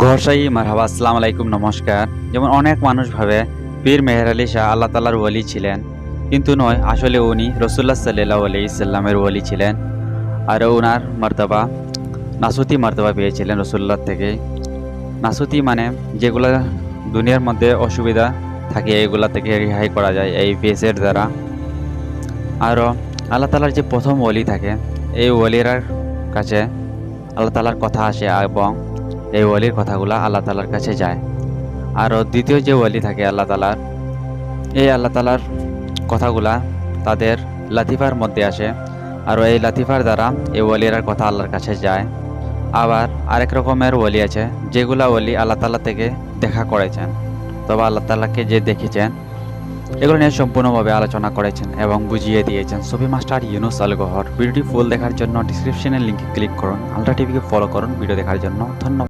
ঘরসাই মারহাবা, আসসালামু আলাইকুম, নমস্কার। যেমন অনেক মানুষ ভাবে পীর মেহের আলী শাহ আল্লাহ তাআলার ওলি ছিলেন, কিন্তু নয়। আসলে উনি রাসূলুল্লাহ সাল্লাল্লাহু আলাইহি সাল্লামের ওলি ছিলেন। আর ওনার মর্তবা নাসুতি মর্তবা পেয়েছিলেন রাসূলুল্লাহ থেকে। নাসুতি মানে যেগুলা দুনিয়ার মধ্যে অসুবিধা থাকে এগুলা থেকে রেহাই করা যায় এই পেজের দ্বারা। আরও আল্লাহ তাআলার যে প্রথম ওলি থাকে, এই ওলিরার কাছে আল্লাহ তাআলার কথা আসে এবং এই ওলির কথাগুলা আল্লাহ তাআলার কাছে যায়। আরও দ্বিতীয় যে ওলি থাকে আল্লাহ তাআলার, এই আল্লাহ তাআলার কথাগুলা তাদের লাতিফার মধ্যে আসে। আর এই লাতিফার দ্বারা এই ওলিরার কথা আল্লাহর কাছে যায়। আবার আরেক রকমের ওলি আছে, যেগুলা ওলি আল্লাহ তাআলা থেকে দেখা করেছেন, তবে আল্লাহ তাআলাকে যে দেখেছেন, এগুলো নিয়ে সম্পূর্ণভাবে আলোচনা করেছেন এবং বুঝিয়ে দিয়েছেন সুফি মাস্টার ইউনুস আল গহর। ভিডিওটি ফুল দেখার জন্য ডিসক্রিপশনের লিঙ্কে ক্লিক করুন। আলট্রা টিভিকে ফলো করুন ভিডিও দেখার জন্য। ধন্যবাদ।